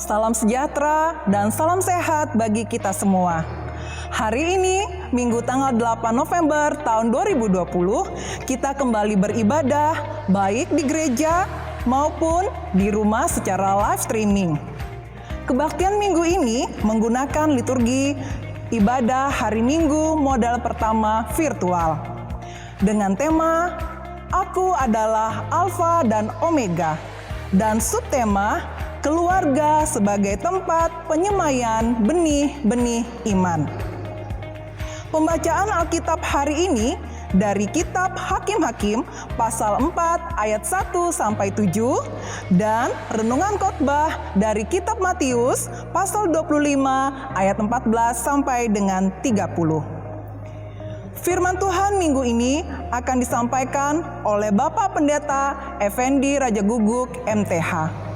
Salam sejahtera dan salam sehat bagi kita semua. Hari ini, Minggu tanggal 8 November tahun 2020, kita kembali beribadah baik di gereja maupun di rumah secara live streaming. Kebaktian minggu ini menggunakan liturgi ibadah hari Minggu modal pertama virtual. Dengan tema, Aku adalah Alfa dan Omega, dan subtema, Keluarga sebagai tempat penyemaian benih-benih iman. Pembacaan Alkitab hari ini dari kitab Hakim-Hakim pasal 4 ayat 1 sampai 7 dan renungan khotbah dari kitab Matius pasal 25 ayat 14 sampai dengan 30. Firman Tuhan minggu ini akan disampaikan oleh Bapak Pendeta Effendi Raja Guguk MTH.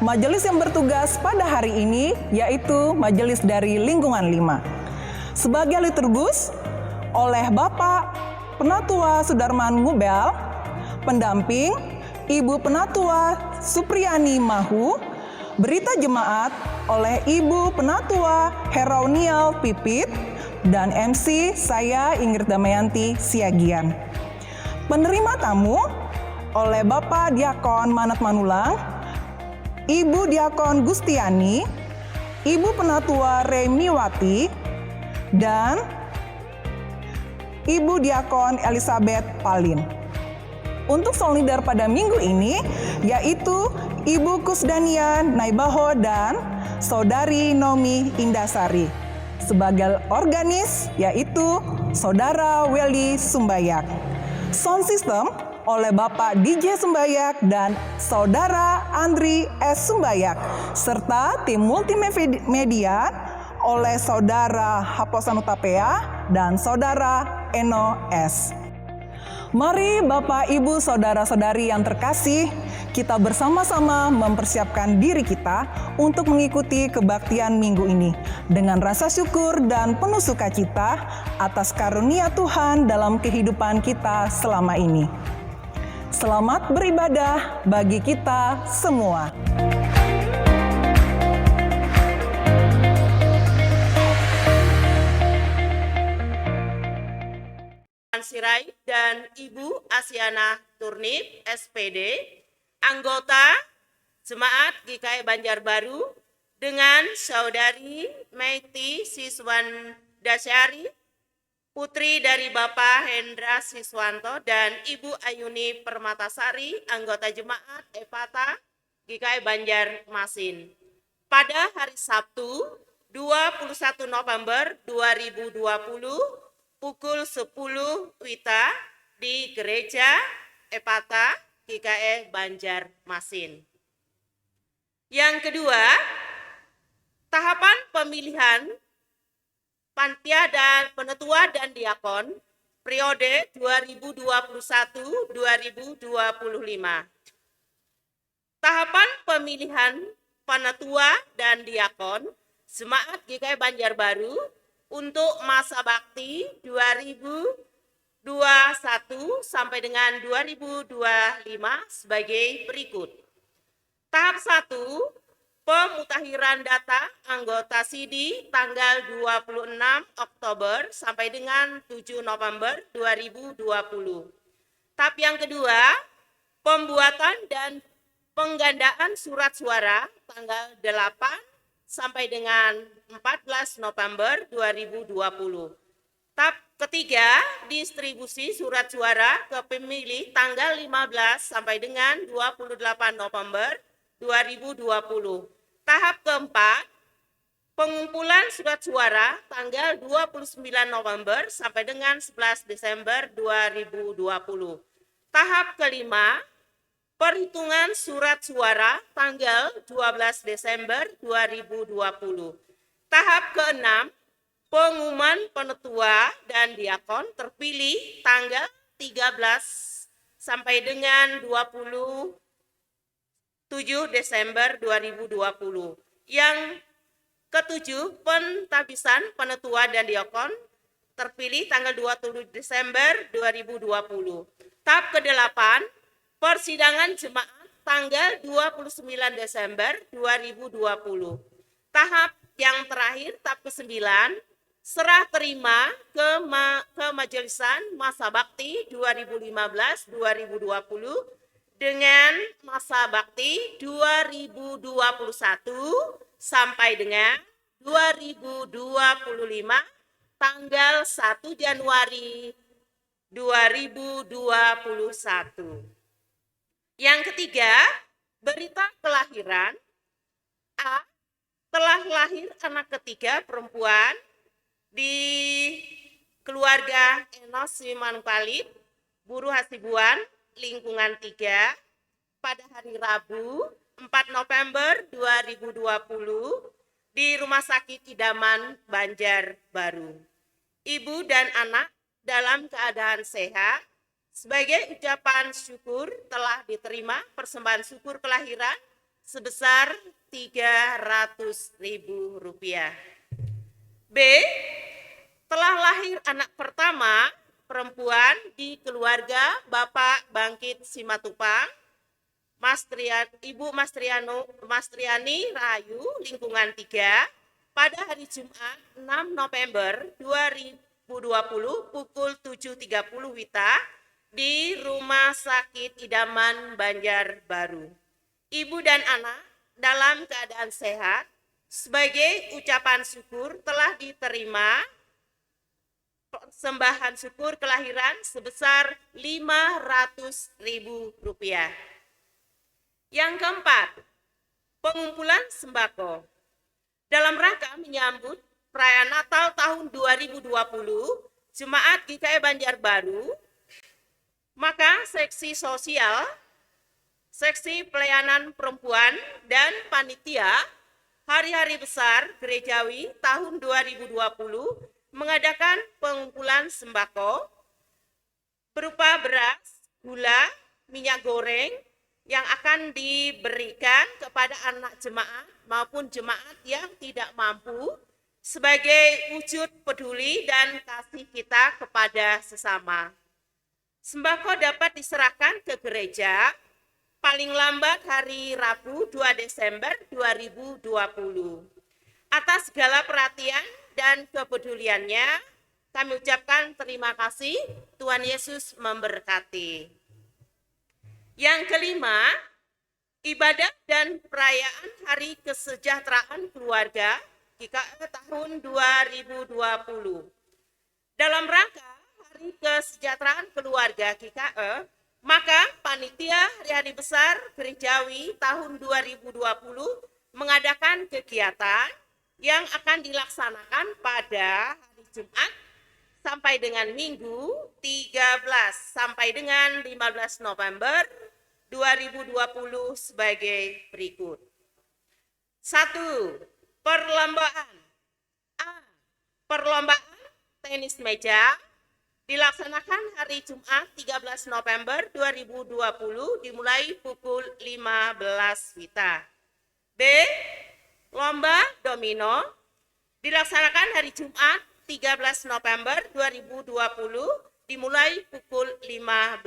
Majelis yang bertugas pada hari ini yaitu majelis dari lingkungan 5. Sebagai liturgus oleh Bapak Penatua Sudarman Ngubel, pendamping Ibu Penatua Supriyani Mahu, berita jemaat oleh Ibu Penatua Heraunial Pipit, dan MC saya Ingrid Damayanti Siagian. Penerima tamu oleh Bapak Diakon Manat Manulang, Ibu Diakon Gustiani, Ibu Penatua Remiwati, dan Ibu Diakon Elizabeth Palin. Untuk soul leader pada minggu ini yaitu Ibu Kusdania Naibaho dan Saudari Nomi Indasari. Sebagai organis yaitu Saudara Welly Sumbayak. Sound system oleh Bapak DJ Sumbayak dan Saudara Andri S. Sumbayak, serta tim multimedia oleh Saudara Haposan Utapea dan Saudara Eno S. Mari Bapak, Ibu, Saudara-saudari yang terkasih, kita bersama-sama mempersiapkan diri kita untuk mengikuti kebaktian minggu ini dengan rasa syukur dan penuh sukacita atas karunia Tuhan dalam kehidupan kita selama ini. Selamat beribadah bagi kita semua. Sirait dan Ibu Asiana Turnip, SPD, anggota Jemaat GKI Banjarbaru dengan Saudari Meiti Siswan Dasyari, putri dari Bapak Hendra Siswanto, dan Ibu Ayuni Permatasari, anggota Jemaat Epata GKI Banjarmasin. Pada hari Sabtu 21 November 2020, pukul 10 WITA di Gereja Epata GKI Banjarmasin. Yang kedua, tahapan pemilihan panitia dan penetua dan diakon periode 2021-2025. Tahapan pemilihan penetua dan diakon Jemaat GKI Banjarbaru untuk masa bakti 2021 sampai dengan 2025 sebagai berikut. Tahap 1, pemutakhiran data anggota SIDI tanggal 26 Oktober sampai dengan 7 November 2020. Tahap yang kedua, pembuatan dan penggandaan surat suara tanggal 8 sampai dengan 14 November 2020. Tahap ketiga, distribusi surat suara ke pemilih tanggal 15 sampai dengan 28 November 2020. Tahap keempat, pengumpulan surat suara tanggal 29 November sampai dengan 11 Desember 2020. Tahap kelima, perhitungan surat suara tanggal 12 Desember 2020. Tahap keenam, pengumuman penetua dan diakon terpilih tanggal 13 sampai dengan 27 Desember 2020. Yang ketujuh, pentabisan penetua dan diakon terpilih tanggal 27 Desember 2020. Tahap ke-8, persidangan jemaat tanggal 29 Desember 2020. Tahap yang terakhir, tahap ke-9, serah terima ke Majelisan Masa Bakti 2015-2020 dengan masa bakti 2021 sampai dengan 2025 tanggal 1 Januari 2021. Yang ketiga, berita kelahiran. A. Telah lahir anak ketiga perempuan di keluarga Enos Wiman Khalid, Buruh Hasibuan, lingkungan 3, pada hari Rabu 4 November 2020 di Rumah Sakit Idaman, Banjarbaru. Ibu dan anak dalam keadaan sehat. Sebagai ucapan syukur telah diterima persembahan syukur kelahiran sebesar Rp300.000. B. Telah lahir anak pertama perempuan di keluarga Bapak Bangkit Simatupang, Ibu Mastriani Rahayu, lingkungan 3, pada hari Jumat 6 November 2020 pukul 7.30 WITA di Rumah Sakit Idaman, Banjarbaru. Ibu dan anak dalam keadaan sehat. Sebagai ucapan syukur telah diterima persembahan syukur kelahiran sebesar Rp500.000. Yang keempat, pengumpulan sembako. Dalam rangka menyambut perayaan Natal tahun 2020, Jemaat GKI Banjarbaru, maka seksi sosial, seksi pelayanan perempuan, dan panitia Hari-Hari Besar Gerejawi tahun 2020 mengadakan pengumpulan sembako berupa beras, gula, minyak goreng yang akan diberikan kepada anak jemaat maupun jemaat yang tidak mampu sebagai wujud peduli dan kasih kita kepada sesama. Sembako dapat diserahkan ke gereja paling lambat hari Rabu 2 Desember 2020. Atas segala perhatian dan kepeduliannya, kami ucapkan terima kasih. Tuhan Yesus memberkati. Yang kelima, ibadah dan perayaan Hari Kesejahteraan Keluarga GKI tahun 2020. Dalam rangka Hari Kesejahteraan Keluarga GKI, maka panitia Hari-Hari Besar Gerejawi tahun 2020 mengadakan kegiatan yang akan dilaksanakan pada hari Jumat sampai dengan Minggu 13 sampai dengan 15 November 2020 sebagai berikut. 1. Perlombaan. A. Perlombaan tenis meja dilaksanakan hari Jumat 13 November 2020 dimulai pukul 15 WITA. B. Lomba domino dilaksanakan hari Jumat 13 November 2020 dimulai pukul 15.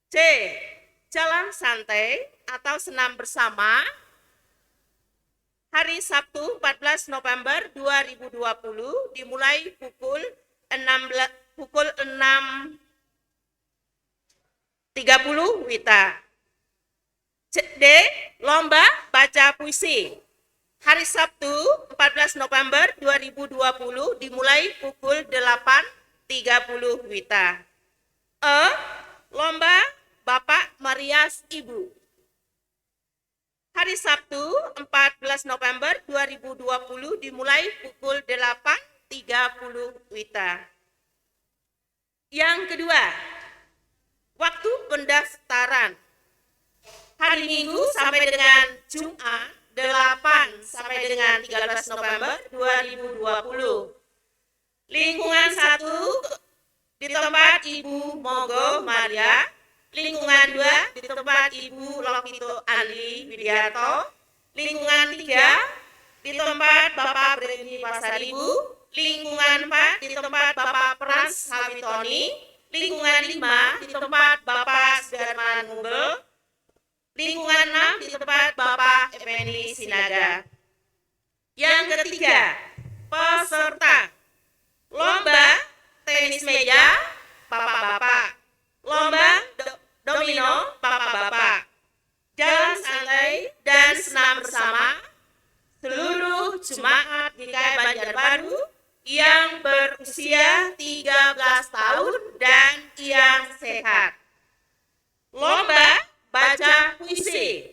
C. Jalan santai atau senam bersama hari Sabtu 14 November 2020 dimulai pukul 6.30 WITA. D. Lomba baca puisi hari Sabtu 14 November 2020 dimulai pukul 8.30 WITA. E. Lomba Bapak Merias Ibu hari Sabtu 14 November 2020 dimulai pukul 8.30 WITA. Yang kedua, waktu pendaftaran hari Minggu sampai dengan Jumat 8 sampai dengan 13 November 2020. Lingkungan 1 di tempat Ibu Mogo Maria, lingkungan 2 di tempat Ibu Lokito Andi Widiarto, lingkungan 3 di tempat Bapak Breni Pasaribu, lingkungan 4 di tempat Bapak Frans Hawitoni, lingkungan 5 di tempat Bapak Sudarman Mubel, lingkungan 6 di tempat Bapak Effendi Sinaga. Yang ketiga, peserta lomba tenis meja bapak-bapak, lomba domino bapak-bapak, jalan santai dan senam bersama seluruh jemaat GKI Banjarbaru yang berusia 13 tahun dan yang sehat. Lomba baca puisi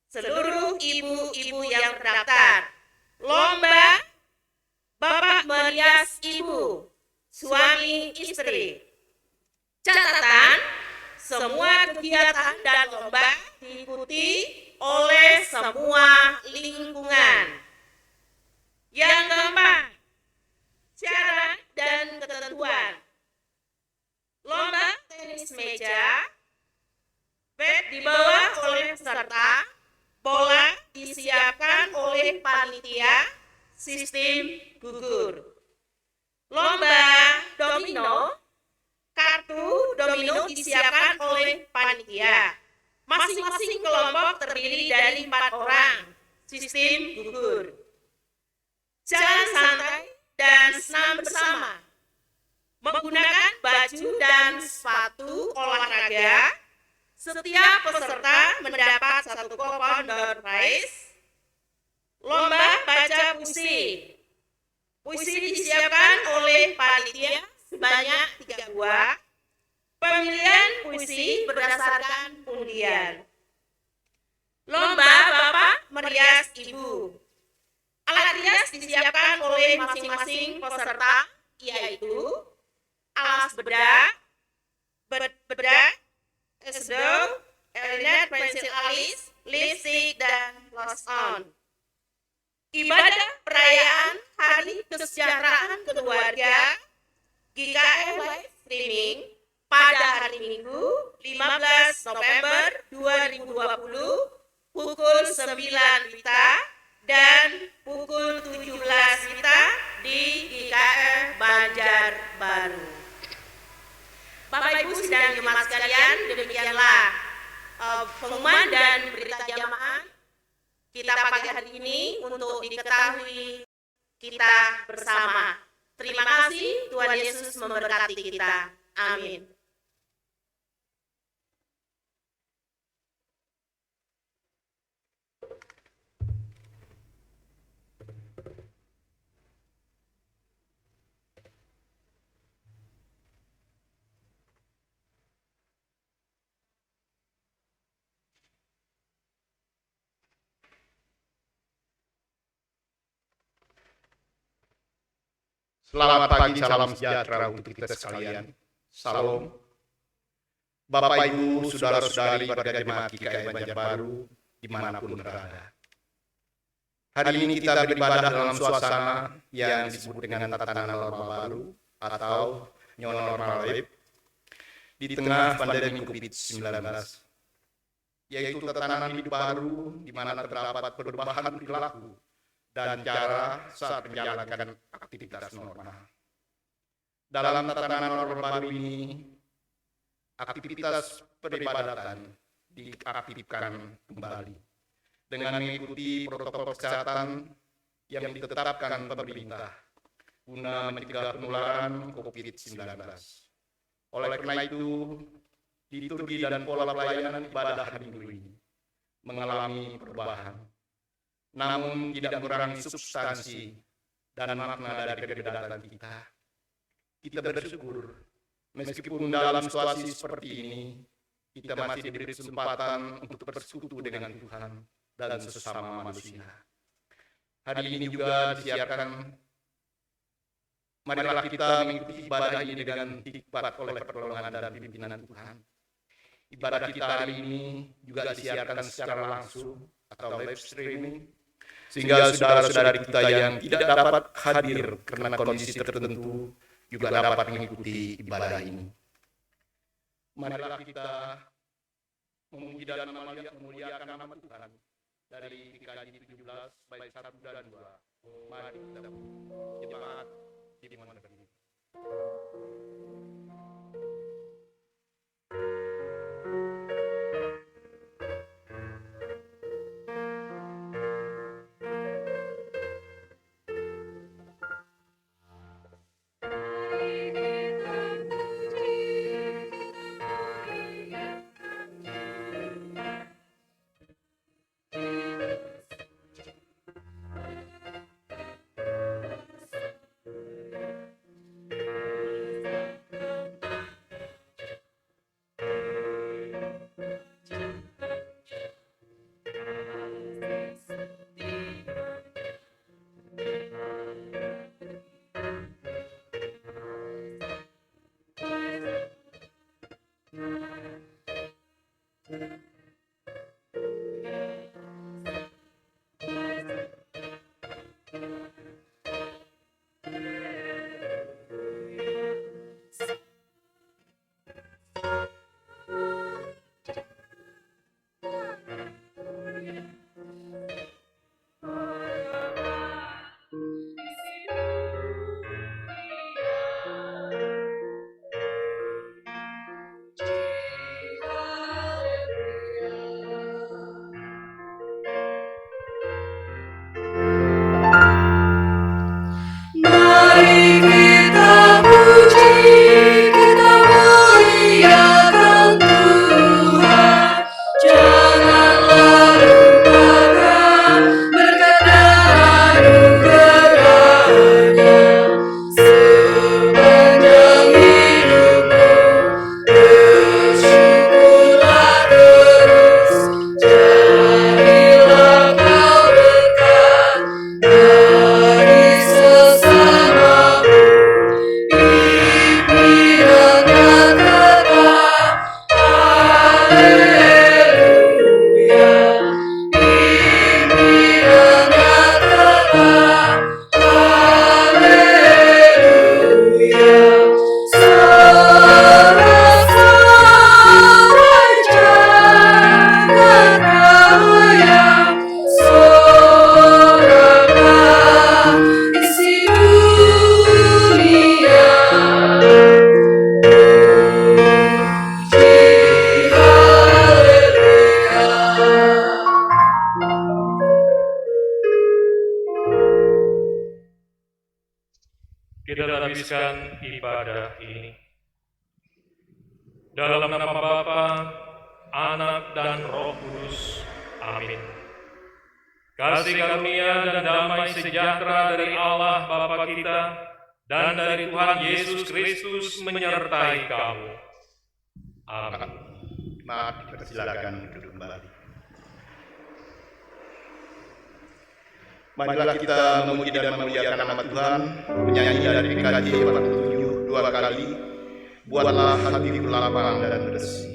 seluruh ibu-ibu yang terdaftar. Lomba bapak merias ibu, suami istri. Catatan, semua kegiatan dan lomba diikuti oleh semua lingkungan. Yang keempat, syarat dan ketentuan. Lomba tenis meja, bat dibawa oleh peserta, bola disiapkan oleh panitia, sistem gugur. Lomba domino, kartu domino disiapkan oleh panitia. Masing-masing kelompok terdiri dari 4 orang, sistem gugur. Jalan santai dan senam bersama. Menggunakan baju dan sepatu olahraga, setiap peserta mendapat 1 kupon door prize. Lomba baca puisi. Puisi disiapkan oleh panitia sebanyak 3 buah. Pemilihan puisi berdasarkan undian. Lomba bapak merias ibu. Alat rias disiapkan oleh masing-masing peserta, yaitu alas bedak, bedak, esdok, eyeliner, pensil alis, lipstick, dan gloss on. Ibadah perayaan Hari Kesejahteraan Keluarga GKI Live Streaming pada hari Minggu 15 November 2020 pukul 9 WITA dan pukul 17 WITA di GKI Banjarbaru. Bapak Ibu sidang jemaat sekalian, demikianlah pengumuman dan berita jamaah kita pagi hari ini untuk diketahui kita bersama. Terima kasih, Tuhan Yesus memberkati kita. Amin. Selamat pagi, salam sejahtera untuk kita sekalian. Salam. Bapak, Ibu, saudara-saudari warga jemaat GKI Banjarbaru dimanapun berada. Hari ini kita beribadah dalam suasana yang disebut dengan tatanan normal baru atau new normal life di tengah pandemi COVID-19, yaitu tatanan hidup baru di mana terdapat perubahan perilaku dan cara saat menjalankan aktivitas normal. Dalam tatanan normal baru ini, aktivitas peribadatan diaktifkan kembali dengan mengikuti protokol kesehatan yang ditetapkan pemerintah guna mencegah penularan COVID-19. Oleh karena itu, liturgi dan pola pelayanan ibadah hari Minggu ini mengalami perubahan, namun tidak mengurangi substansi dan makna dari peribadatan kita. Kita bersyukur meskipun dalam situasi seperti ini kita masih diberi kesempatan untuk bersekutu dengan Tuhan dan sesama manusia. Hari ini juga disiarkan, marilah kita mengikuti ibadah ini dengan hikmat oleh pertolongan dan pimpinan Tuhan. Ibadah kita hari ini juga disiarkan secara langsung atau live streaming, sehingga saudara-saudari kita yang tidak dapat hadir karena kondisi tertentu juga dapat mengikuti ibadah ini. Marilah kita memuji dan memuliakan nama Tuhan dari PKJ 17 bait 1 dan 2. Mari kita jemaat dimohon berdiri. meneruskan ibadah ini. Dalam nama Bapa, Anak, dan Roh Kudus. Amin. Kasih karunia dan damai sejahtera dari Allah Bapa kita dan dari Tuhan Yesus Kristus menyertai kamu. Amin. Mari dipersilakan duduk kembali. Marilah kita memuji dan memuliakan nama Tuhan, menyanyi dari PKJ 47 dua kali, buatlah hatiku lapang dan bersih.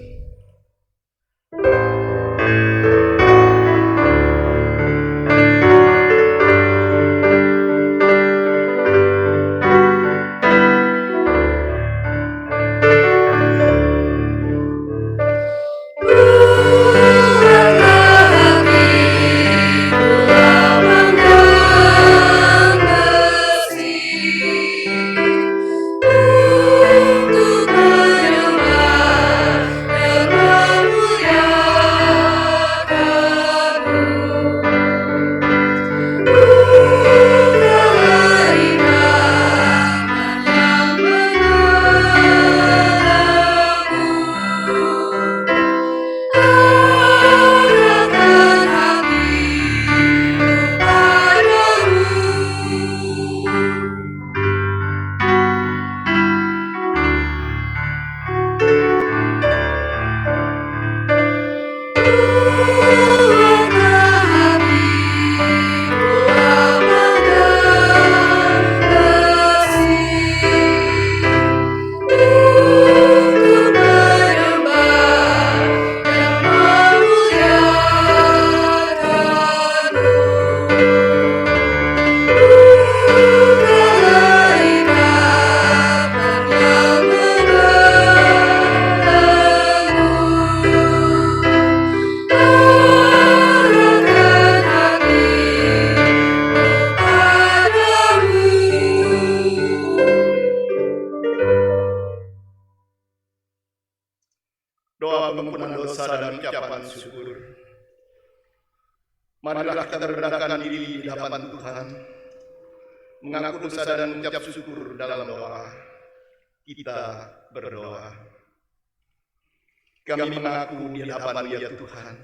Doa pengampunan dosa dan ucapan syukur. Marilah kita merendahkan diri di hadapan Tuhan, mengaku dosa dan ucap syukur dalam doa. Kita berdoa. Kami mengaku di hadapan ya Tuhan,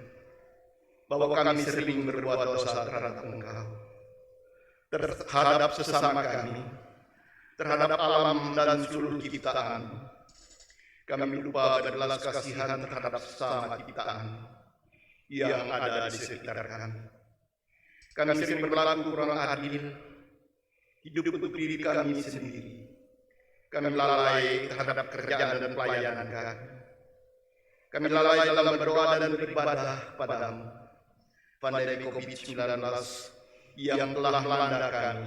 bahwa kami sering berbuat dosa terhadap Engkau, terhadap sesama kami, terhadap alam dan seluruh ciptaan. Kami lupa berbelas kasihan terhadap sesama ciptaan yang ada di sekitar kami. Kami sering berlaku kurang adil, hidup untuk diri kami sendiri. Kami lalai terhadap kerjaan dan pelayanan kami. Kami lalai dalam berdoa dan beribadah padamu. Pandemi COVID-19 yang telah melanda kami,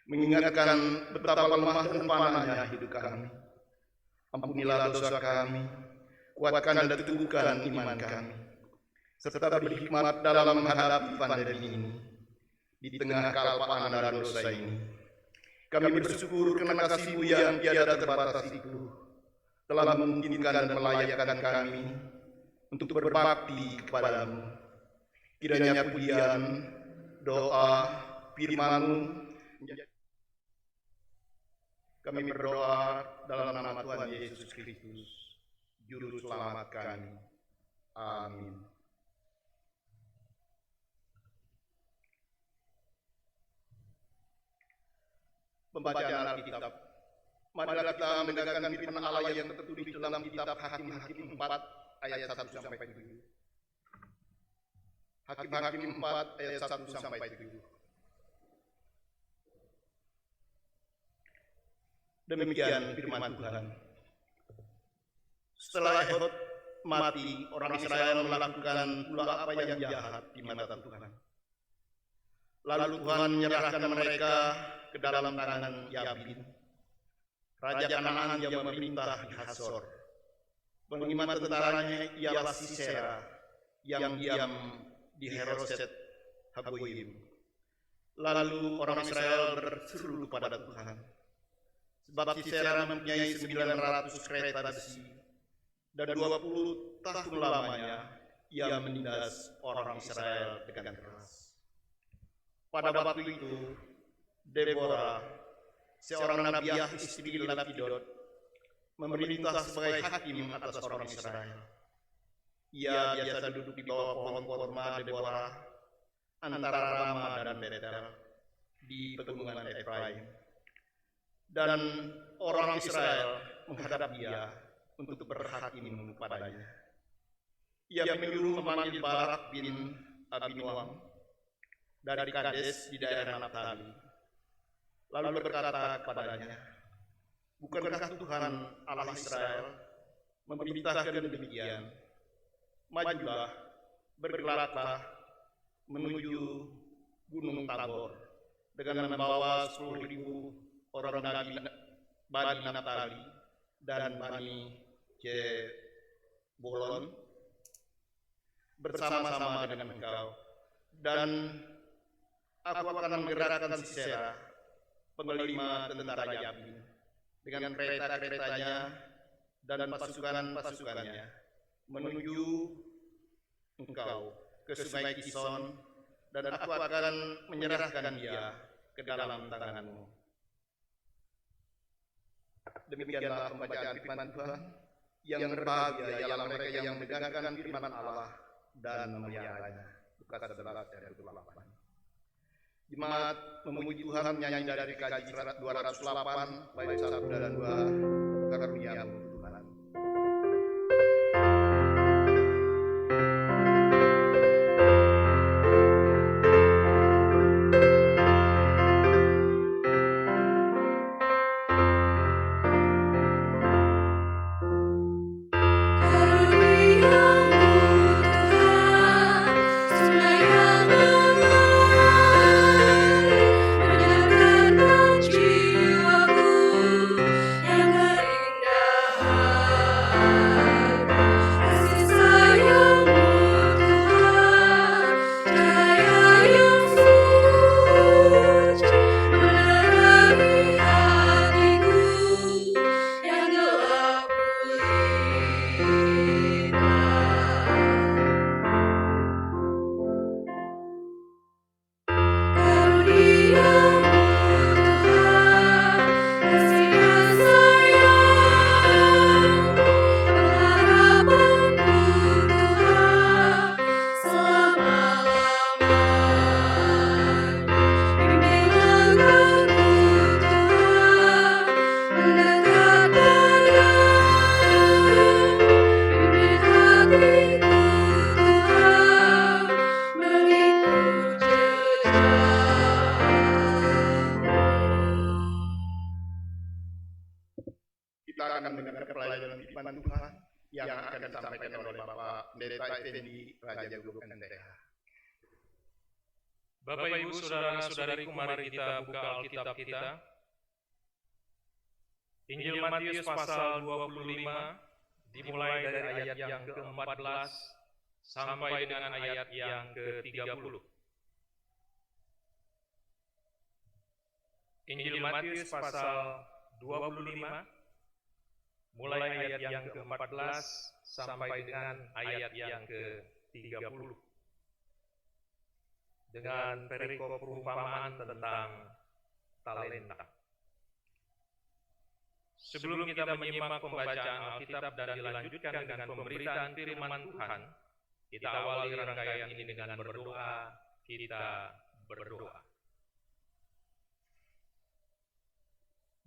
mengingatkan betapa lemah dan panahnya hidup kami. Ampunilah dosa kami, kuatkan dan teguhkan iman kami, serta berhikmat dalam menghadapi pandemi ini. Di tengah kealpaan dan dosa ini, kami bersyukur karena kasih-Mu yang tiada terbatas itu telah memungkinkan dan melayakkan kami untuk berbakti kepadamu. Kiranya pujian, doa, firman-Mu kami berdoa dalam nama Tuhan Yesus Kristus, Juru Selamat kami. Amin. Pembacaan Alkitab. Marilah kita mendengarkan firman Allah yang tertulis dalam kitab Hakim-Hakim 4 ayat 1 sampai 7. Hakim-Hakim 4 ayat 1 sampai 7. Demikian firman Tuhan. Setelah Ehud mati, orang Israel melakukan pula apa yang jahat di mata Tuhan. Lalu Tuhan menyerahkan mereka ke dalam tangan Yabin, raja Kanaan yang memerintah di Hasor. Panglima tentaranya ialah Sisera yang diam di Heroset Hagoyim. Lalu orang Israel berseru kepada Tuhan. Sebab Sisera mempunyai 900 kereta besi, dan 20 tahun lamanya ia menindas orang Israel dengan keras. Pada waktu itu, Deborah, seorang nabiah istri Lapidot, memerintah sebagai hakim atas orang Israel. Ia biasa duduk di bawah pohon korma Deborah antara Rama dan Betel di pegunungan Efraim. Dan orang Israel menghadap dia untuk berhakim padanya. Ia menyuruh memanggil Barak bin Abinoam dari Kades di daerah Naftali, lalu berkata kepadanya, "Bukankah Tuhan Allah Israel memerintahkan demikian? Majulah, bergeraklah menuju Gunung Tabor dengan membawa 10.000 orang dari Bani Naftali dan Bani Zebulon bersama-sama dengan engkau, dan aku akan menggerakkan Sisera, penglima tentara Yabin, dengan kereta-keretanya dan pasukan-pasukannya menuju engkau ke sungai Kison, dan aku akan menyerahkan dia ke dalam tanganmu." Demikianlah pembacaan firman Tuhan. Yang berbahagia ialah mereka yang mendengarkan firman Allah dan memeliharanya. Lukas 11 ayat 28. Jemaat memuji Tuhan menyanyi dari kaji 208 bait 1 dan 2, Karunia-Mu Tuhan. Kita akan mendengar pelajaran firman Tuhan yang akan disampaikan oleh Bapak Pendeta Effendi Raja Guru NTH. Bapak, Ibu, Saudara-saudariku, mari kita buka Alkitab kita. Injil Matius pasal 25, dimulai dari ayat yang ke-14 sampai dengan ayat yang ke-30. Injil Matius pasal 25, mulai ayat yang ke-14 sampai dengan ayat yang ke-30. Dengan perikop perumpamaan tentang talenta. Sebelum kita menyimak pembacaan Alkitab dan dilanjutkan dengan pemberitaan firman Tuhan, kita awali rangkaian ini dengan berdoa. Kita berdoa.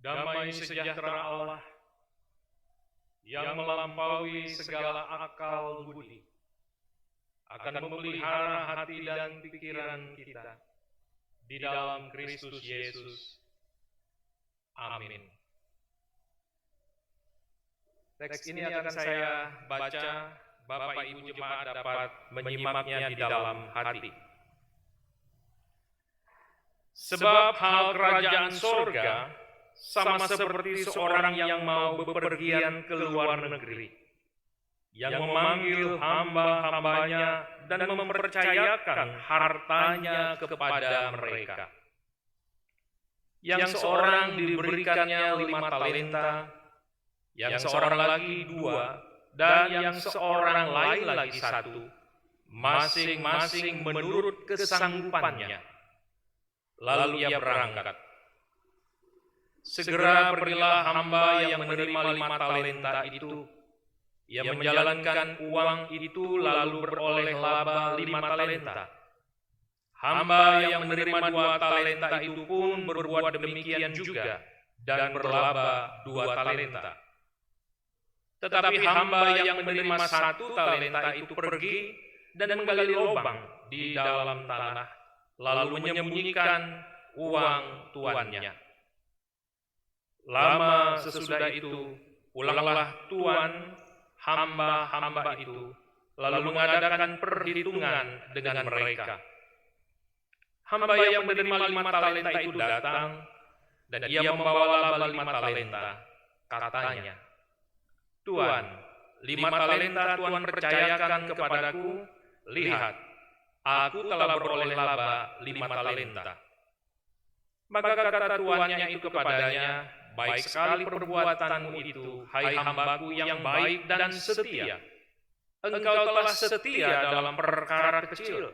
Damai sejahtera Allah yang melampaui segala akal budi akan memelihara hati dan pikiran kita di dalam Kristus Yesus. Amin. Teks ini akan saya baca, Bapak Ibu Jemaat dapat menyimaknya di dalam hati. Sebab hal kerajaan sorga sama seperti seorang yang mau bepergian ke luar negeri, yang memanggil hamba-hambanya dan mempercayakan hartanya kepada mereka. Yang seorang diberikannya 5 talenta, yang seorang lagi 2, dan yang seorang lain lagi 1, masing-masing menurut kesanggupannya. Lalu ia berangkat. Segera pergilah hamba yang menerima 5 talenta itu. Ia menjalankan uang itu lalu beroleh laba 5 talenta. Hamba yang menerima 2 talenta itu pun berbuat demikian juga dan berlaba 2 talenta. Tetapi hamba yang menerima 1 talenta itu pergi dan menggali lubang di dalam tanah, lalu menyembunyikan uang tuannya. Lama sesudah itu, pulanglah tuan hamba-hamba itu, lalu mengadakan perhitungan dengan mereka. Hamba yang menerima 5 talenta itu datang, dan ia membawa laba 5 talenta. Katanya, "Tuan, 5 talenta Tuan percayakan kepadaku, lihat, aku telah beroleh laba 5 talenta." Maka kata tuannya itu kepadanya, "Baik sekali perbuatanmu itu, hai hambaku yang baik dan setia. Engkau telah setia dalam perkara kecil.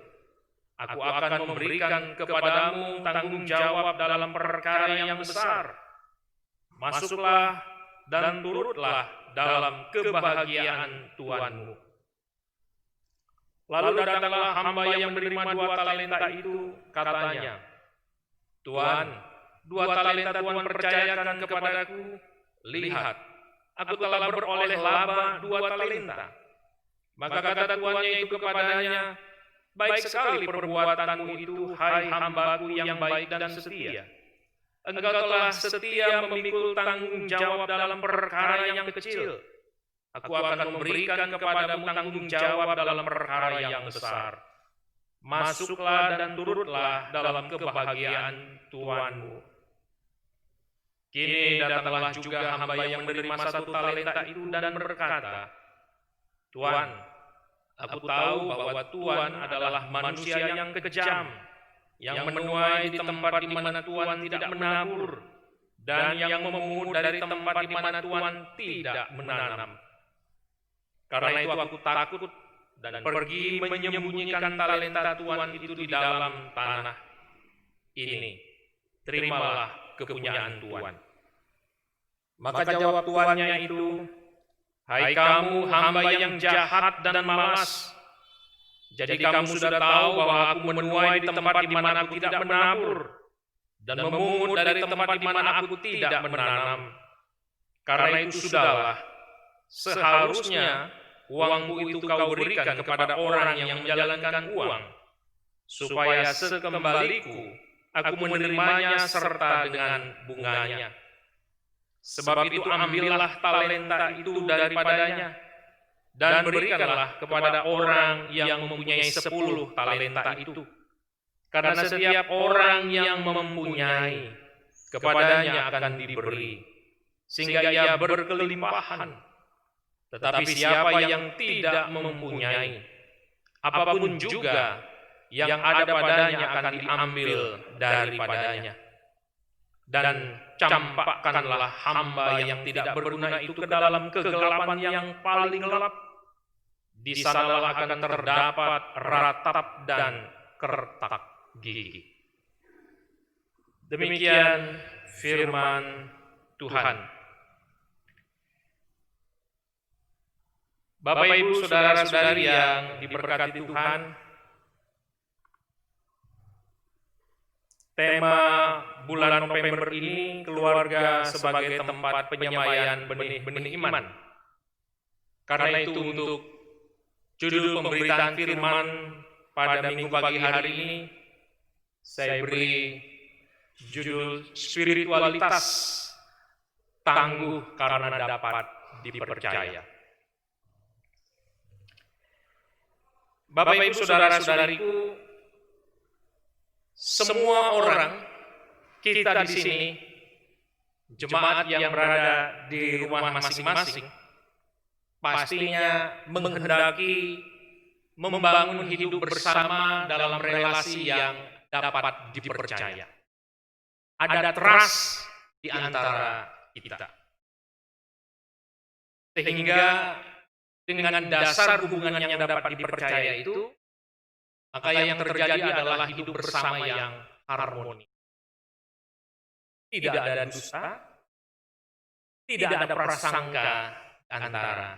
Aku akan memberikan kepadamu tanggung jawab dalam perkara yang besar. Masuklah dan turutlah dalam kebahagiaan tuanmu." Lalu datanglah hamba yang menerima 2 talenta itu, katanya, "Tuan, 2 talenta Tuan percayakan kepadaku, lihat, aku telah beroleh laba 2 talenta." Maka kata tuannya itu kepadanya, "Baik sekali perbuatanmu itu, hai hambaku yang baik dan setia. Engkau telah setia memikul tanggung jawab dalam perkara yang kecil. Aku akan memberikan kepadamu tanggung jawab dalam perkara yang besar. Masuklah dan turutlah dalam kebahagiaan tuanmu." Kini datanglah juga hamba yang menerima 1 talenta itu dan berkata, "Tuan, aku tahu bahwa Tuan adalah manusia yang kejam, yang menuai di tempat di mana Tuan tidak menabur, dan yang memungut dari tempat di mana Tuan tidak menanam. Karena itu aku takut dan pergi menyembunyikan talenta Tuan itu di dalam tanah. Ini, terimalah kepunyaan Tuan." Maka jawab tuannya itu, "Hai kamu hamba yang jahat dan malas. Jadi kamu sudah tahu bahwa aku menuai di tempat di mana aku tidak menabur, dan memungut dari tempat di mana aku tidak menanam. Karena itu sudahlah, seharusnya uangku itu kau berikan kepada orang yang menjalankan uang, supaya sekembaliku aku menerimanya serta dengan bunganya. Sebab itu ambillah talenta itu daripadanya, dan berikanlah kepada orang yang mempunyai 10 talenta itu. Karena setiap orang yang mempunyai, kepadanya akan diberi, sehingga ia berkelimpahan. Tetapi siapa yang tidak mempunyai, apapun juga yang ada padanya akan diambil daripadanya. Dan campakkanlah hamba yang tidak berguna itu ke dalam kegelapan yang paling gelap. Di sanalah akan terdapat ratap dan kertak gigi." Demikian firman Tuhan. Bapak, Ibu, saudara-saudari yang diberkati Tuhan, tema bulan November ini keluarga sebagai tempat penyemaian benih-benih iman. Karena itu untuk judul pemberitaan firman pada minggu pagi hari ini, saya beri judul spiritualitas tangguh karena dapat dipercaya. Bapak, Ibu, saudara-saudariku, semua orang kita di sini, jemaat yang berada di rumah masing-masing, pastinya menghendaki membangun hidup bersama dalam relasi yang dapat dipercaya. Ada trust di antara kita. Sehingga dengan dasar hubungan yang dapat dipercaya itu, maka yang terjadi adalah hidup bersama yang harmoni. tidak ada dusta, tidak ada prasangka antara.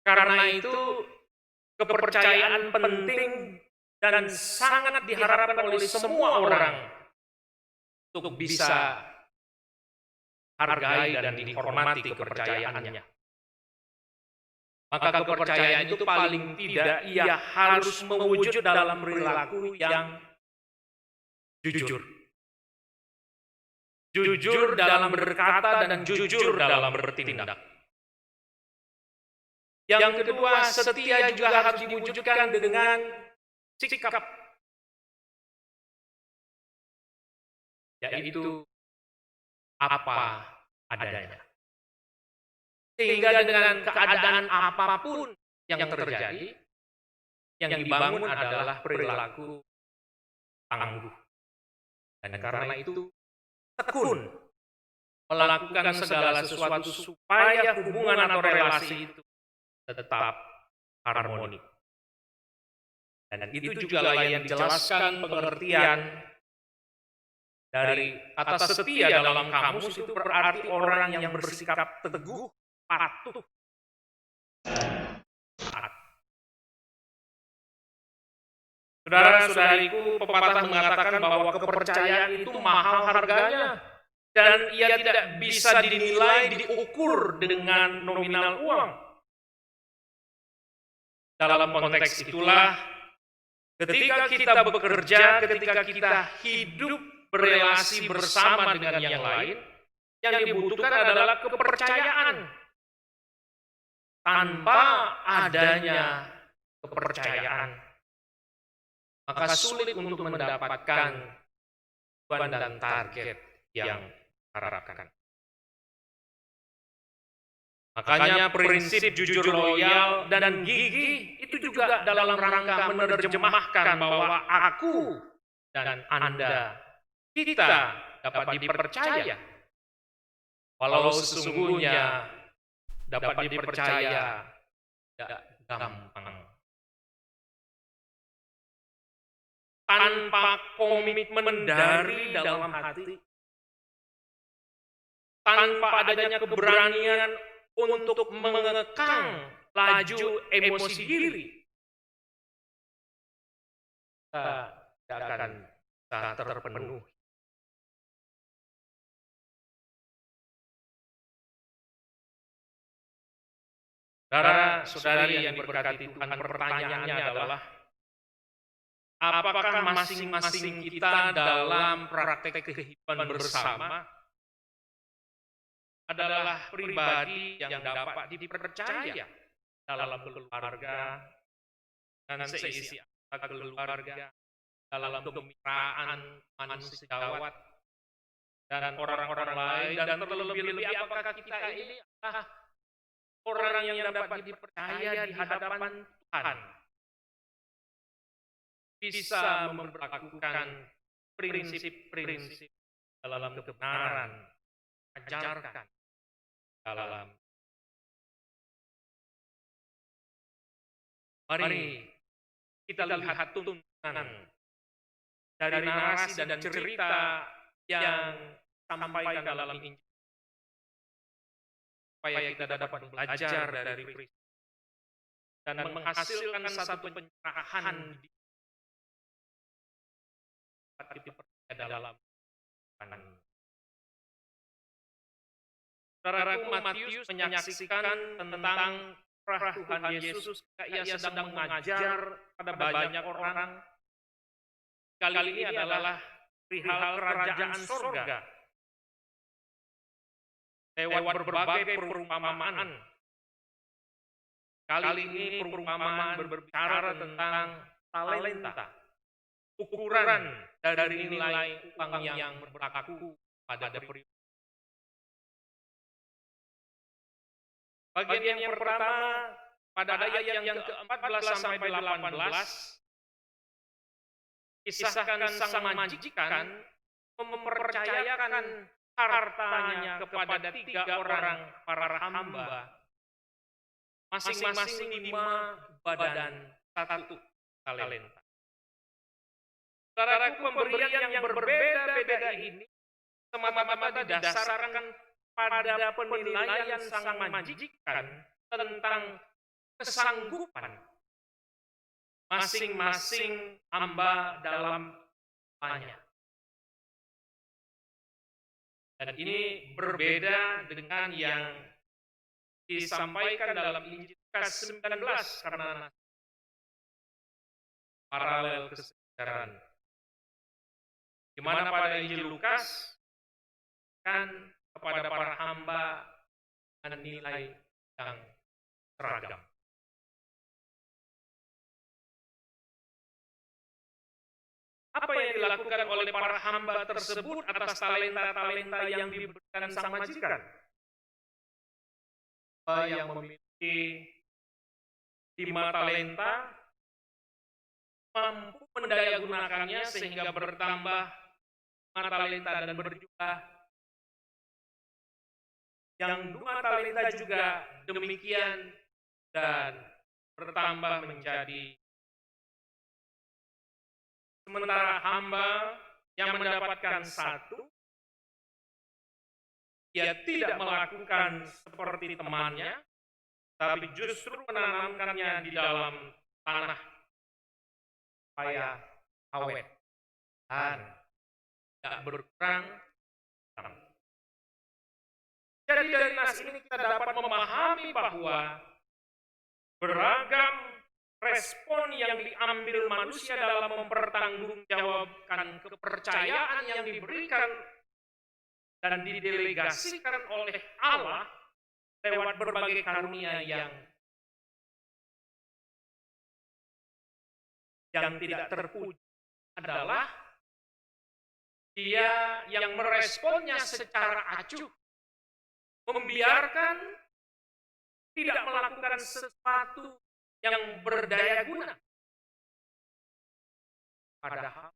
Karena itu kepercayaan penting dan sangat diharapkan oleh semua orang untuk bisa hargai dan dihormati kepercayaannya. Maka kepercayaan itu paling tidak ia harus mewujud dalam perilaku yang jujur. Jujur dalam berkata dan jujur dalam bertindak. Yang kedua, setia juga harus diwujudkan dengan sikap, yaitu apa adanya. Sehingga dengan keadaan apapun yang terjadi, yang dibangun adalah perilaku tangguh. Dan karena itu tekun melakukan segala sesuatu supaya hubungan atau relasi itu tetap harmoni. Dan itu juga yang dijelaskan pengertian dari kata setia dalam kamus itu berarti orang yang bersikap teguh, patuh, taat. Saudara-saudariku, pepatah mengatakan bahwa kepercayaan itu mahal harganya dan ia tidak bisa dinilai, diukur dengan nominal uang. Dalam konteks itulah, ketika kita bekerja, ketika kita hidup berelasi bersama dengan yang lain, yang dibutuhkan adalah kepercayaan. Tanpa adanya kepercayaan, maka sulit untuk mendapatkan tujuan dan target yang diharapkan. Makanya prinsip jujur, loyal, dan gigih itu juga dalam rangka menerjemahkan bahwa aku dan Anda, kita dapat dipercaya. Walau sesungguhnya dapat dipercaya tidak gampang. Tanpa komitmen dari dalam hati, tanpa adanya keberanian untuk mengekang laju emosi diri, kita tidak akan terpenuhi. Saudara-saudari yang diberkati Tuhan, pertanyaannya adalah, apakah masing-masing kita dalam praktek kehidupan bersama adalah pribadi yang dapat dipercaya dalam keluarga dan seisi keluarga, dalam kemitraan manusia gawat dan orang-orang lain, dan terlebih-lebih apakah kita ini adalah orang yang dapat dipercaya di hadapan Tuhan, bisa memperlakukan prinsip-prinsip dalam kebenaran, ajarkan dalam. Mari kita lihat tuntunan dari narasi dan cerita yang disampaikan dalam Injil, supaya kita dapat belajar dari Kristus dan menghasilkan satu penyerahan dipercaya dalam kanan. Saudaraku, Matius menyaksikan tentang Roh Tuhan Yesus ketika ia sedang mengajar pada banyak orang. Kali ini adalah perihal kerajaan surga lewat berbagai perumpamaan. Kali ini perumpamaan berbicara tentang talenta, ukuran dari nilai uang yang berlaku pada periode. Bagian yang pertama pada ayat yang ke-14 sampai 18, kisahkan sang majikan mempercayakan hartanya kepada 3 orang para hamba, masing-masing 5 badan 1 talenta. Saudaraku, pemberian yang berbeda-beda ini semata-mata didasarkan pada penilaian sang majikan tentang kesanggupan masing-masing hamba dalam hambanya. Dan ini berbeda dengan yang disampaikan dalam Injil Lukas 19 karena paralel kesejaran. Di mana pada Injil Lukas kan kepada para hamba dengan nilai yang seragam. Apa yang dilakukan oleh para hamba tersebut atas talenta-talenta yang diberikan sang majikan? Yang memiliki 5 talenta mampu mendayagunakannya sehingga bertambah 5 talenta dan berjumlah. Yang 2 talenta juga demikian dan bertambah menjadi. Sementara hamba yang mendapatkan 1, ia tidak melakukan seperti temannya, tapi justru menanamkannya di dalam tanah supaya awet dan tidak berkurang. Jadi dari nas ini kita dapat memahami bahwa beragam respon yang diambil manusia dalam mempertanggungjawabkan kepercayaan yang diberikan dan didelegasikan oleh Allah lewat berbagai karunia yang tidak terpuji adalah dia yang meresponnya secara acuh, membiarkan tidak melakukan sesuatu yang berdaya guna. Padahal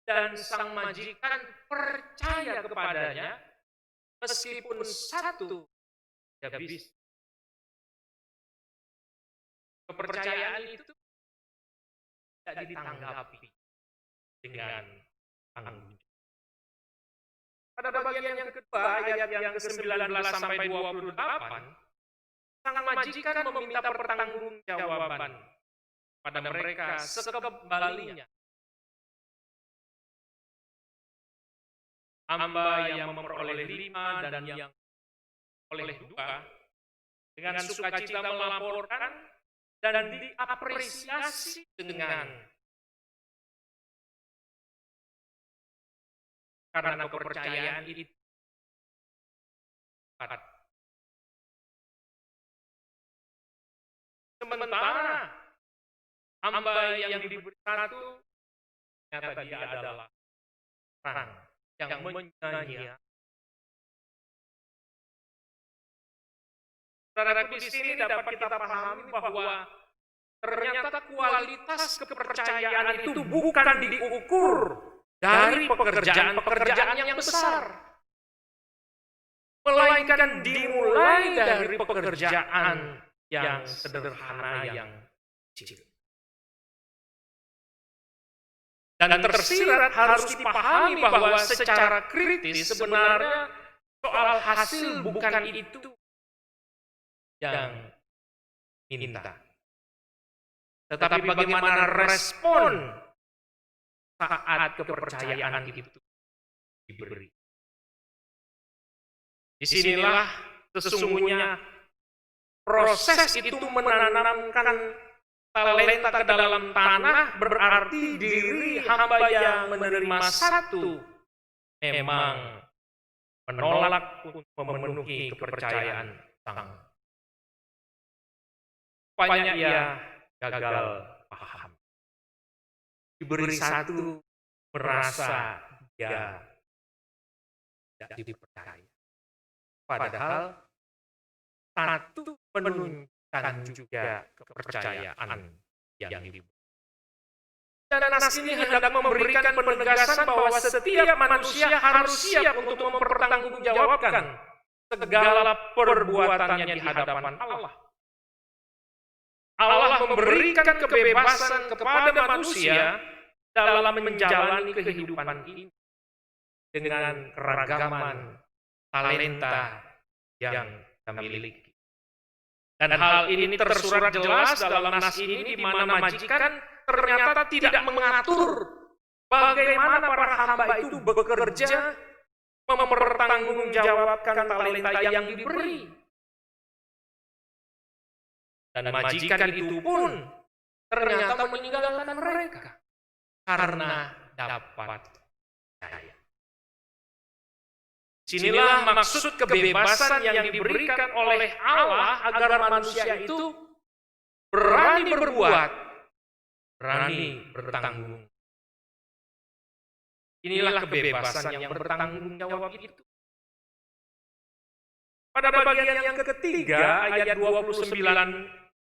dan sang majikan percaya kepadanya meskipun 1 tidak bisa. Kepercayaan itu tidak ditanggapi dengan tanggung jawab. Pada bagian yang kedua, ayat yang ke-19 sampai 28, sang majikan meminta pertanggungjawaban pada mereka sekembalinya. Hamba yang memperoleh 5 dan yang oleh 2 dengan sukacita melaporkan dan diapresiasi dengan karena kepercayaan itu. Sementara hamba yang diberi 1 ternyata dia adalah orang yang menyia-nyiakan. Saudaraku, di sini dapat kita pahami bahwa ternyata kualitas kepercayaan itu bukan diukur dari pekerjaan-pekerjaan yang besar, melainkan dimulai dari pekerjaan yang sederhana, yang kecil. Dan tersirat harus dipahami bahwa secara kritis sebenarnya soal hasil bukan itu yang minta, tetapi bagaimana respon saat kepercayaan itu diberi. Disinilah sesungguhnya proses itu menanamkan talenta ke dalam tanah, berarti diri hamba yang menerima 1 memang menolak untuk memenuhi kepercayaan sang. Rupanya ia gagal paham. Diberi 1 merasa dia tidak dipercaya. Padahal 1 menunjukkan juga kepercayaan yang diberi. Dan nas ini hendak memberikan penegasan bahwa setiap manusia harus siap untuk mempertanggungjawabkan segala perbuatannya di hadapan Allah. Allah memberikan kebebasan kepada manusia dalam menjalani kehidupan ini dengan keragaman talenta yang kita miliki. Dan hal ini tersurat jelas dalam nas ini, di mana majikan ternyata tidak mengatur bagaimana para hamba itu bekerja mempertanggungjawabkan talenta yang diberi. Dan majikan itu pun ternyata meninggalkan mereka karena dapat daya. Sinilah maksud kebebasan yang diberikan oleh Allah agar manusia itu berani berbuat, berani bertanggung. Inilah kebebasan yang bertanggung jawab itu. Pada bagian yang ketiga, ayat 29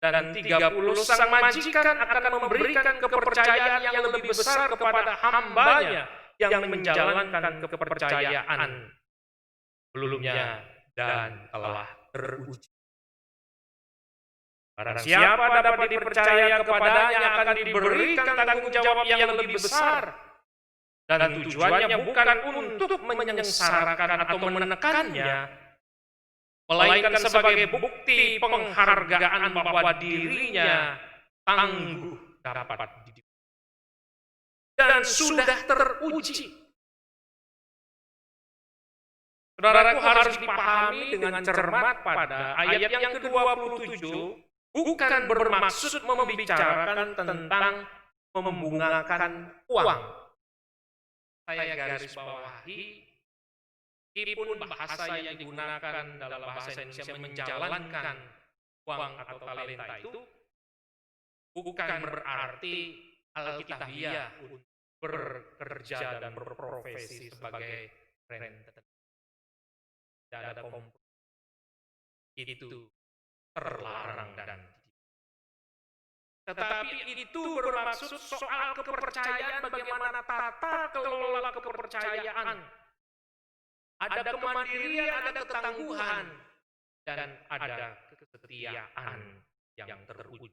dan 30, sang majikan akan memberikan kepercayaan yang lebih besar kepada hambanya yang menjalankan kepercayaan sebelumnya dan telah teruji. Barang siapa dapat dipercaya kepadanya akan diberikan tanggung jawab yang lebih besar, dan tujuannya bukan untuk menyengsarakan atau menekannya, melainkan sebagai bukti penghargaan bahwa dirinya tangguh dapat dididik dan sudah teruji. Saudaraku, harus dipahami dengan cermat pada ayat yang ke-27 bukan bermaksud membicarakan tentang membungakan uang. Saya garis bawahi, meskipun bahasa yang digunakan dalam bahasa Indonesia menjalankan uang atau talenta itu bukan berarti alkitabiah untuk bekerja dan berprofesi sebagai renter. Tidak ada kompromi. Itu terlarang dan tetapi itu bermaksud soal kepercayaan, bagaimana tata kelola kepercayaan. Ada kemandirian, ada ketangguhan, dan ada kesetiaan yang teruji.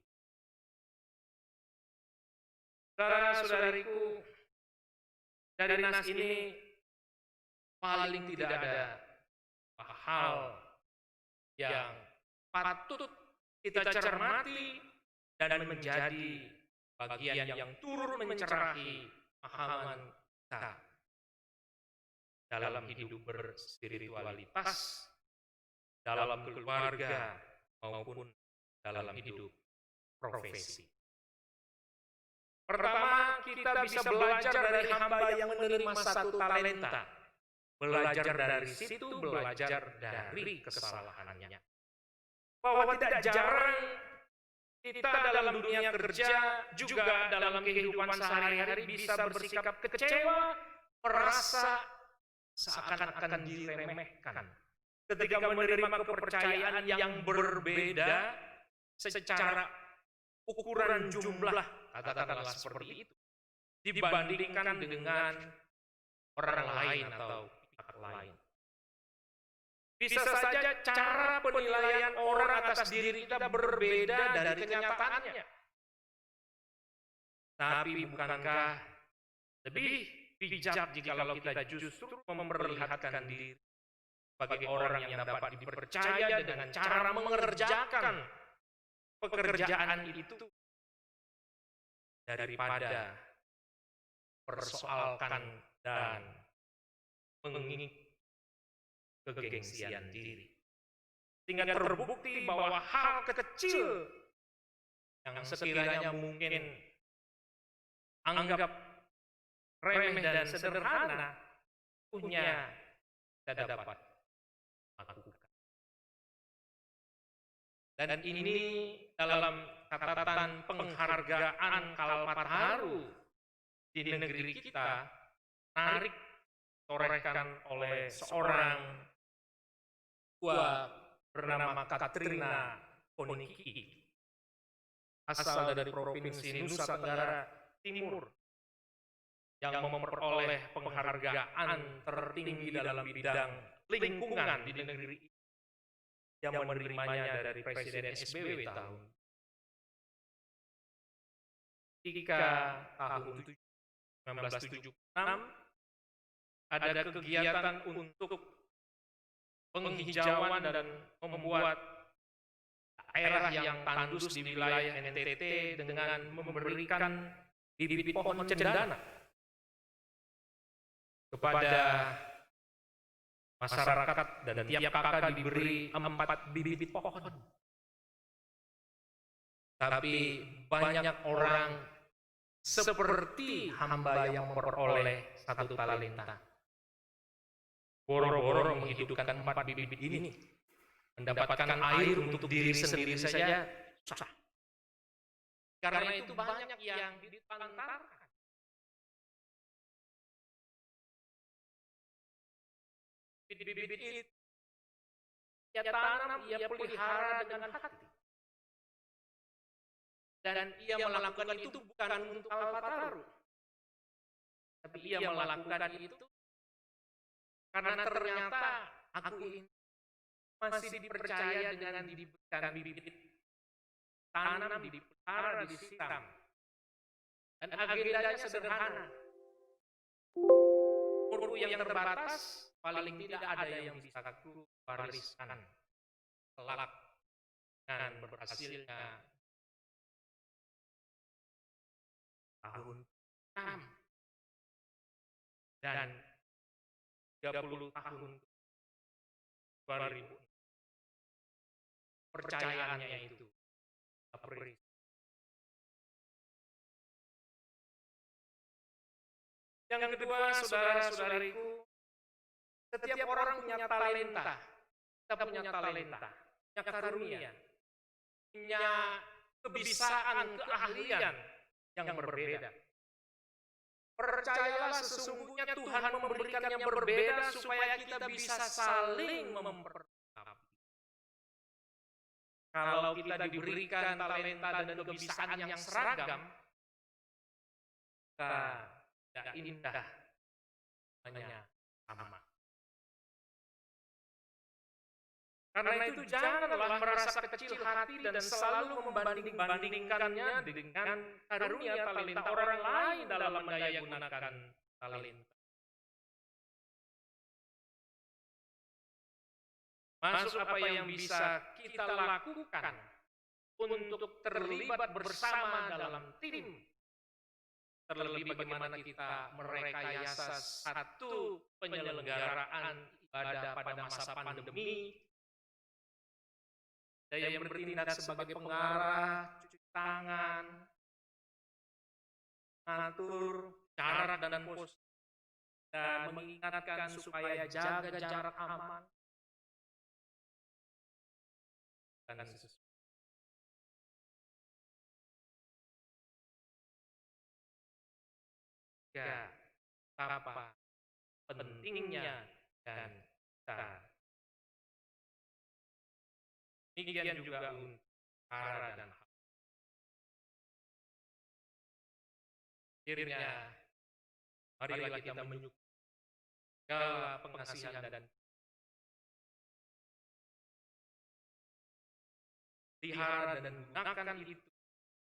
Saudara-saudariku, dari nas ini paling tidak ada hal yang patut kita cermati dan menjadi bagian yang turut mencerahi pahaman kita dalam hidup berspiritualitas, dalam keluarga, maupun dalam hidup profesi. Pertama, kita bisa belajar dari hamba yang menerima satu talenta. Belajar dari situ, belajar dari kesalahannya. Bahwa tidak jarang kita dalam dunia kerja, juga dalam kehidupan sehari-hari bisa bersikap kecewa, merasa seakan-akan diremehkan ketika menerima kepercayaan yang berbeda secara ukuran jumlah, katakanlah seperti itu, dibandingkan dengan orang lain atau pihak lain. Bisa saja cara penilaian orang atas diri kita berbeda dari kenyataannya. Tapi bukankah lebih bijak jikalau kita justru memperlihatkan diri sebagai orang yang dapat dipercaya dengan cara mengerjakan pekerjaan itu daripada persoalkan dan mengingini kegengsian diri, sehingga terbukti bahwa hal kecil yang sekiranya mungkin anggap remeh dan sederhana punya kita dapat lakukan. Dan ini dalam catatan penghargaan Kalpataru di negeri kita menarik torehkan oleh seorang bernama Katrina Koniki, asal dari provinsi Nusa Tenggara Timur, yang memperoleh penghargaan tertinggi dalam bidang lingkungan di negeri ini, yang menerimanya dari Presiden SBY tahun ketika tahun 1976 ada kegiatan untuk penghijauan dan membuat daerah yang tandus di wilayah NTT dengan memberikan bibit pohon cendana kepada masyarakat, dan tiap kakak diberi 4 bibit pohon. Tapi banyak orang seperti hamba yang memperoleh 1 talenta, boro-boro menghidupkan 4 bibit ini, mendapatkan air untuk diri sendiri saja susah. Karena itu banyak yang dipantarkan. Bibit-bibit itu ia tanam, ia pelihara dengan hati. Dan ia melakukan itu bukan untuk Alfataru, tapi ia melakukan itu karena ternyata aku ini masih dipercaya dengan diberikan bibit, tanam, dipelihara, disiram. Dan agendanya sederhana. Umurku yang terbatas, paling tidak ada yang bisa aku wariskan kelak dengan berhasilnya tahun 6 dan 30 tahun 2000. Percayaannya itu apresiasi. Yang kedua, saudara-saudariku, setiap orang punya talenta. Kita punya talenta, punya karunia, punya kebisaan, keahlian yang berbeda. Percayalah, sesungguhnya Tuhan memberikan yang berbeda supaya kita bisa saling memperlengkapi. Kalau kita diberikan talenta dan kebisaan yang seragam, kita tidak indah, hanya sama. Karena itu janganlah merasa kecil hati dan selalu membanding-bandingkannya dengan karunia talenta orang lain dalam mendaya gunakan talenta. Masuk apa yang bisa kita lakukan untuk terlibat bersama dalam tim. Terlebih bagaimana kita merekayasa satu penyelenggaraan ibadah pada masa pandemi. Ada yang bertindak sebagai pengarah, cuci tangan, mengatur jarak dan pos, dan mengingatkan supaya jaga jarak aman. Dan ya, apa pentingnya dan kita. Demikian juga untuk cara dan hal. Akhirnya, marilah kita menyukai segala pengasihan dan pelihara dan gunakan itu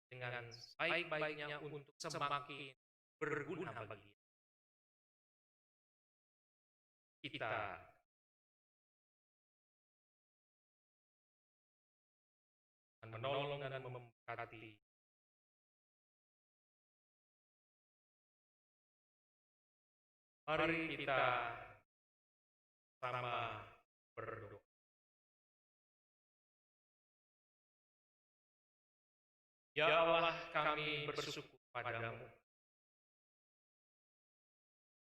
dengan baik-baiknya untuk semakin berguna bagi kita. Menolong dan memberkati. Mari kita sama berdoa. Ya Allah, kami bersyukur padamu.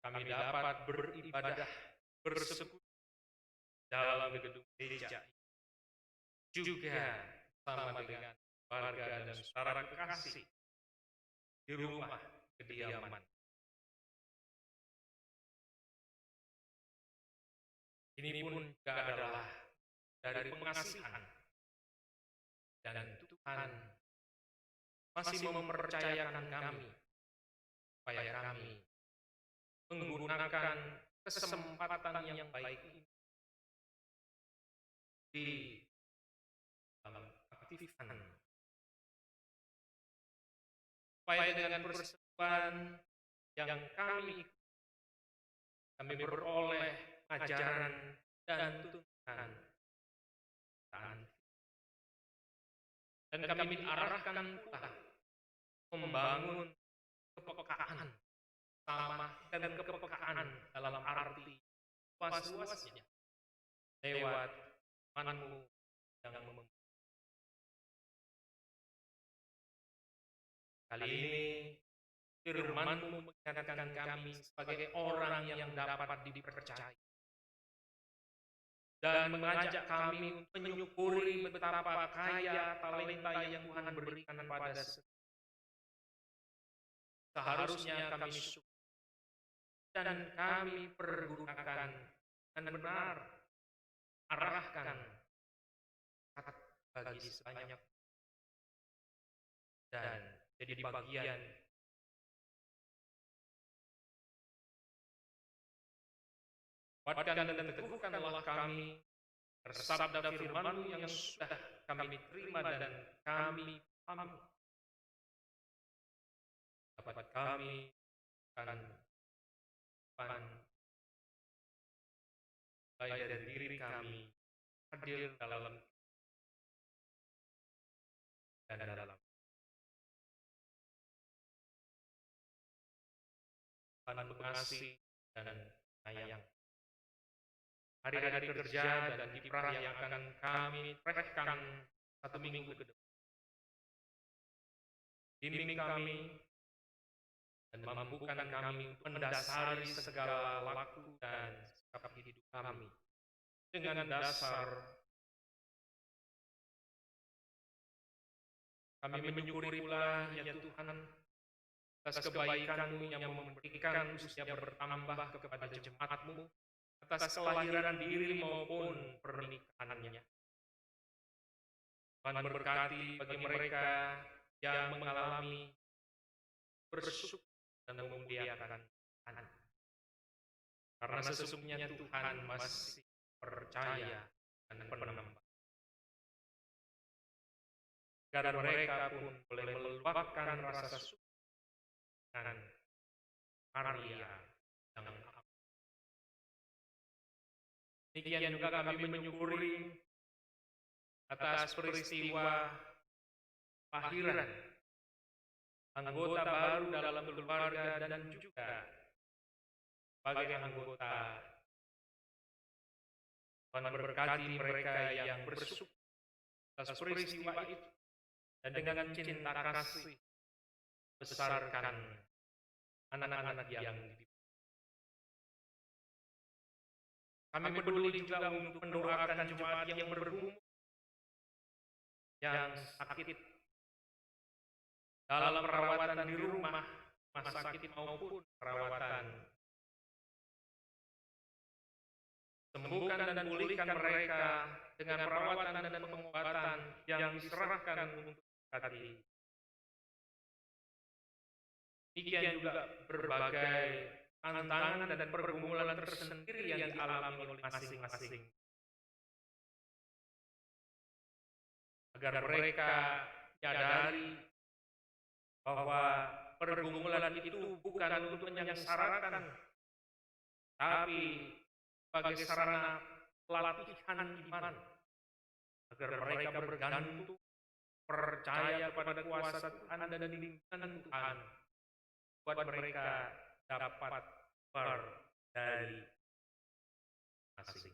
Kami dapat beribadah, bersekutu dalam gedung gereja. Juga sama dengan keluarga dan saudara kekasih di rumah kediaman. Ini pun juga adalah dari pengasihan, dan Tuhan masih mempercayakan kami supaya kami menggunakan kesempatan yang baik ini di dalam aktifkan supaya dengan persetujuan yang kami beroleh ajaran dan tuntunan dan kami diarahkan pula membangun kepekaan sama dan kepekaan dalam arti luas-luasnya lewat firman-Mu yang kali ini firman-Mu mengingatkan kami sebagai orang yang dapat dipercaya dan mengajak kami untuk menyukuri betapa kaya talenta yang Tuhan berikan pada seharusnya kami syukur dan kami pergunakan dengan benar, arahkan bagi sebanyak dan jadi bagian kuatkan dan teguhkanlah kami bersabda firman-Mu yang sudah kami terima dan kami pahami. Dapat kami akan baik dari diri kami hadir dalam dan dalam Tuhan pengasih dan sayang. Hari-hari kerja dan kiprah yang akan kami torehkan satu minggu ke depan. Bimbing kami dan mampukan kami untuk mendasari segala laku dan sikap hidup kami dengan dasar kami menyukuri pula ya Tuhan atas kebaikan-Mu yang memberikan usia bertambah kepada jemaat-Mu atas kelahiran diri maupun pernikahannya. Tuhan berkati bagi mereka yang mengalami bersyukur dan memuliakan Tuhan. Karena sesungguhnya Tuhan masih percaya dan penambah. Agar mereka pun boleh meluapkan rasa syukur dan karya yang agung. Demikian juga kami menyukuri atas peristiwa kelahiran anggota baru dalam keluarga dan juga sebagai anggota Tuhan berkati mereka yang bersyukur atas peristiwa itu dan dengan cinta kasih besarkan anak-anak yang dididik. Kami peduli juga untuk mendoakan jemaat yang bergumul, yang sakit dalam perawatan di rumah sakit maupun perawatan. Sembuhkan dan pulihkan mereka dengan perawatan dan pengobatan yang diserahkan untuk hati. Demikian juga berbagai tantangan dan pergumulan tersendiri yang dialami oleh masing-masing. Agar mereka menyadari bahwa pergumulan itu bukan untuk menyengsarakan, tapi sebagai sarana pelatihan iman, agar mereka bergantung, percaya kepada kuasa Tuhan dan bimbingan Tuhan, buat mereka dapat keluar dari masing.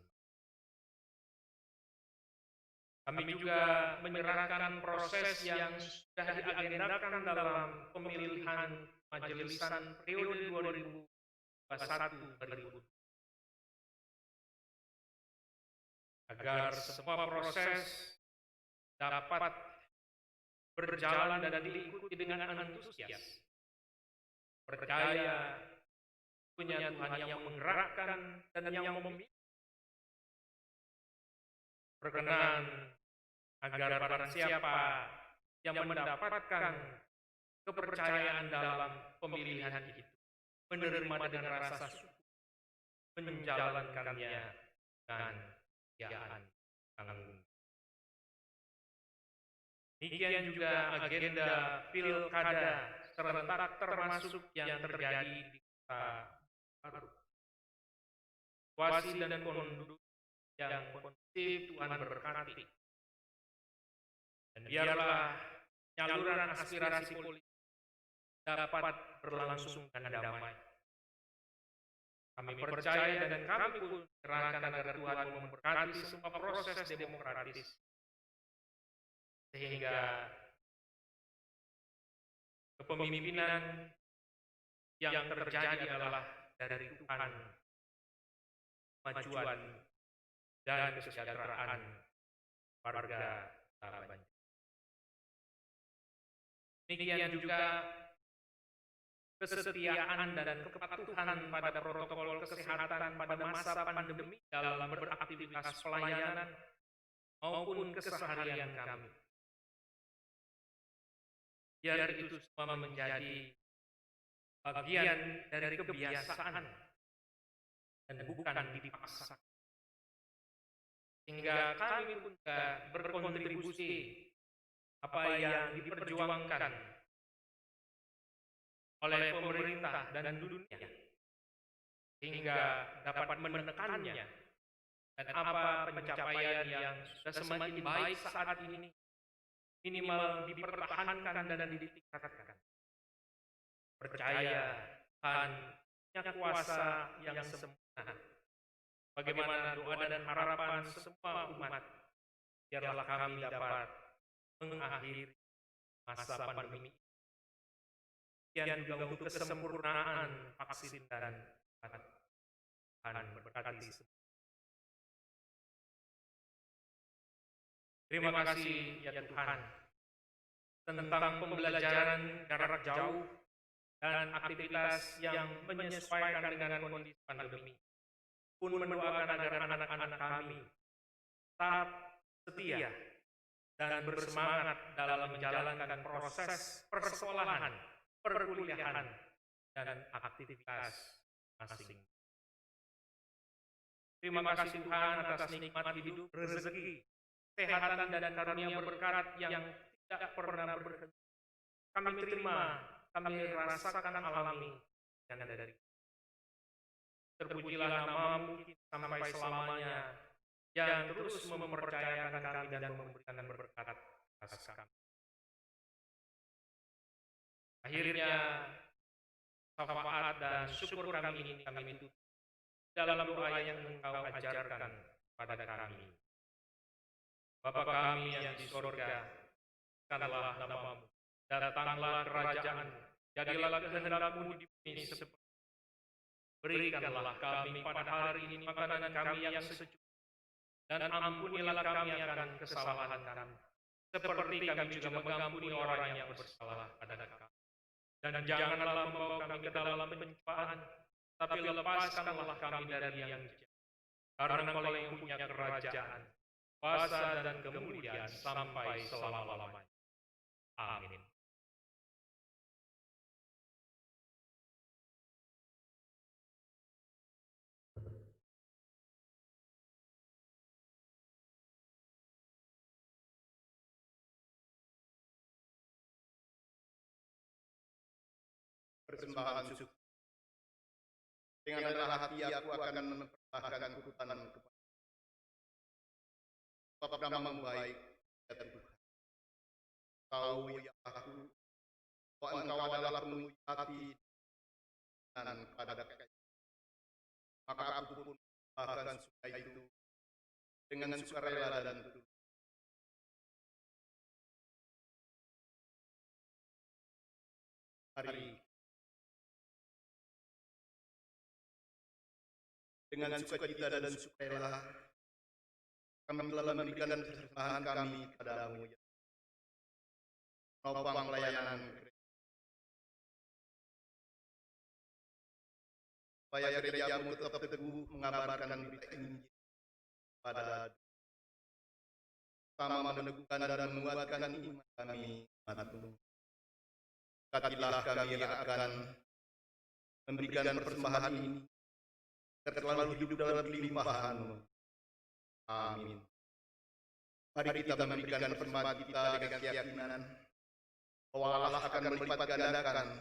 Kami juga menyerahkan proses yang sudah diagendakan dalam pemilihan majelisan periode 2021-2022. Agar semua proses dapat berjalan dan diikuti dengan antusias. Percaya punya Tuhan yang menggerakkan dan yang memimpin. Berkenan agar barang siapa yang mendapatkan kepercayaan dalam pemilihan itu menerima dengan rasa syukur, menjalankannya dengan kegiatan tanggung. Demikian juga agenda pilkada serentak termasuk yang terjadi di kota baru. Situasi dan kondisi yang kondusif Tuhan berkati. Dan biarlah nyaluran aspirasi politik dapat berlangsung dengan damai. Kami percaya dan kami pun serahkan agar Tuhan memberkati semua proses demokratis, sehingga kepemimpinan yang terjadi adalah dari Tuhan, kemajuan dan kesejahteraan warga Kota Banjar. Demikian juga kesetiaan dan kepatuhan pada protokol kesehatan pada masa pandemi dalam beraktivitas pelayanan maupun keseharian kami. Biar itu semua menjadi bagian dari kebiasaan dan bukan dipaksa. Hingga kami pun juga berkontribusi apa yang diperjuangkan oleh pemerintah dan dunia, hingga dapat menekannya, dan apa pencapaian yang sudah semakin baik saat ini minimal dipertahankan dan ditingkatkan. Percaya Tuhan punya kuasa yang sempurna. Bagaimana doa dan harapan semua umat, biarlah kami dapat mengakhiri masa pandemi. Dan juga untuk kesempurnaan vaksin dan Tuhan berkati semua. Terima kasih ya Tuhan tentang pembelajaran jarak jauh dan aktivitas yang menyesuaikan dengan kondisi pandemi. Pun mendoakan agar anak-anak kami tetap setia dan bersemangat dalam menjalankan proses persekolahan, perkuliahan, dan aktivitas masing-masing. Terima kasih Tuhan atas nikmat hidup, rezeki, kesehatan, dan karunia berkat yang tidak pernah berhenti. Kami terima, kami rasakan alami yang dari. Terpujilah nama-Mu sampai selamanya, yang terus mempercayakan kami dan memberikan berkat atas kami. Akhirnya, syafaat dan syukur kami ini kami tutup dalam doa yang Engkau ajarkan pada kami. Bapa kami yang di sorga, kanlah nama-Mu, datanglah kerajaan, jadilah kehendak-Mu di bumi seperti. Berikanlah kami pada hari ini makanan kami yang secukupnya, dan ampunilah kami akan kesalahan kami, seperti kami juga mengampuni orang yang bersalah pada kami. Dan janganlah membawa kami ke dalam pencobaan, tapi lepaskanlah kami dari yang jahat. Karena Engkau yang punya kerajaan, kuasa dan kemuliaan sampai selama-lamanya. Amin. Persembahan syukur. Dengan rendah hati aku akan mempersembahkan kutuban kepada Bapa namamu baik ya Tuhan. Tahu ya aku bahwa Engkau adalah penuh hati dan pada kekayaan. Maka aku pun bahkan suka itu dengan sukarela dan tulus. Hari dengan sukacita dan sukarela kami telah memberikan persembahan kami kepadamu ya. Menopang pelayanan supaya gerejamu tetap teguh mengabarkan berita Injil pada sama meneguhkan dan menguatkan iman kami umat-Mu. Berkatilah kami yang akan memberikan persembahan ini selalu hidup dalam kelimpahan-Mu. Amin. Mari kita memberikan persembahan kita dengan keyakinan bahwa Allah akan melipat gandakan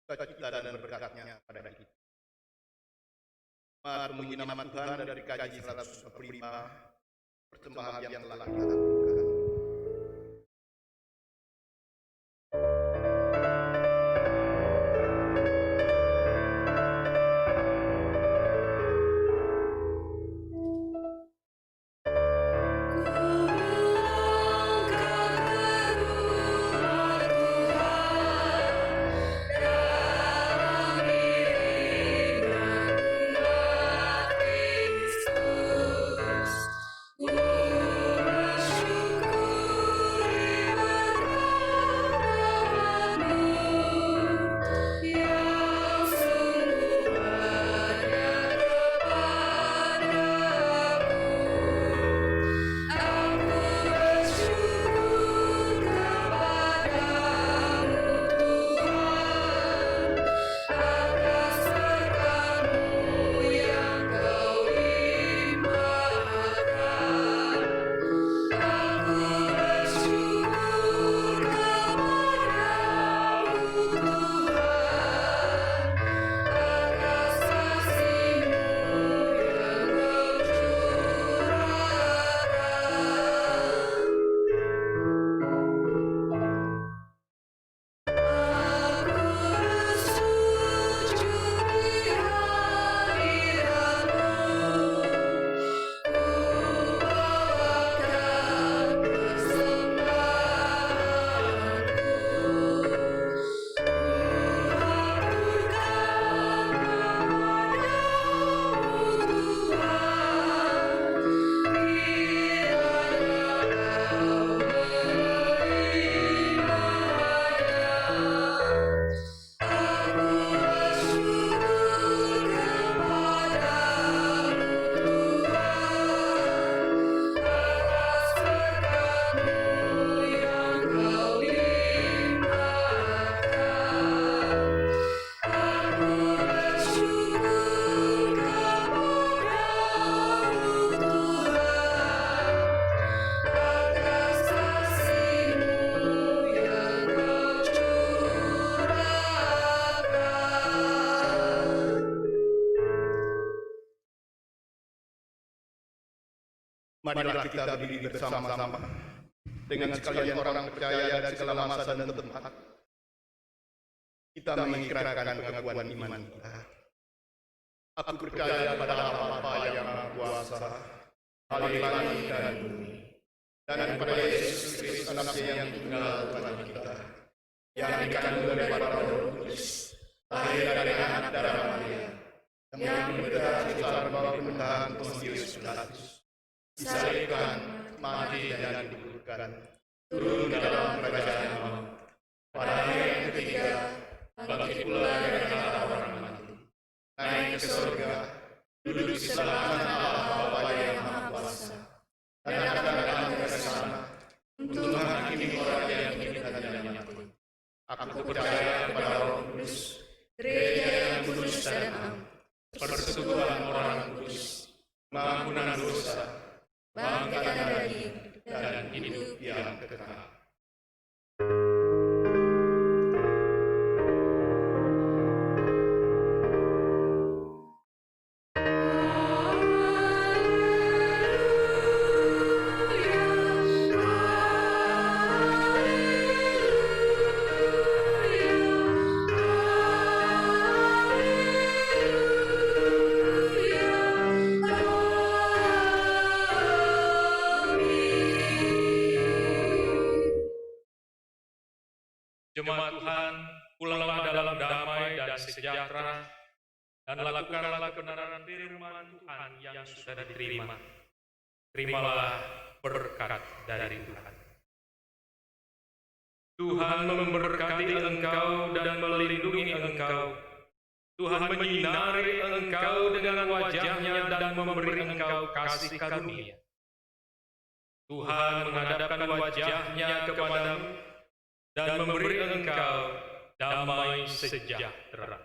sukacita dan berkat-Nya pada kita. Memuji nama Tuhan dari kaji 145, persembahan yang telah kita lakukan. Marilah kita berdiri bersama-sama dengan sekalian orang percaya dari segala masa dan tempat. Kita mengikrarkan pengakuan iman kita. Aku percaya pada Allah Bapa yang Maha Kuasa, Khalik langit dan bumi, dan kepada Yesus Kristus Anaknya yang tunggal Tuhan kita, yang dikandung dari Roh Kudus, lahir dari anak darah Maria, yang menderita secara bawah pemerintahan Pontius Pilatus, disalibkan, mati dan dikuburkan, turun dalam kerajaan maut. Pada hari yang ketiga, bangkit pula dari antara orang mati, naik ke surga, duduk di sebelah kanan Allah Bapa yang Maha Kuasa, dan akan datang dari sana untuk menghakimi orang yang hidup dan yang mati. Aku percaya kepada Roh Kudus, gereja yang kudus dan am, persekutuan orang kudus, pengampunan dosa, bangkitan dari dan hidup yang kekal. Jemaat Tuhan, pulanglah dalam damai dan sejahtera, dan lakukanlah kebenaran firman Tuhan yang sudah diterima. Terimalah berkat dari Tuhan. Tuhan memberkati engkau dan melindungi engkau. Tuhan menyinari engkau dengan wajah-Nya dan memberi engkau kasih karunia. Tuhan menghadapkan wajah-Nya kepadamu dan memberi engkau damai sejahtera.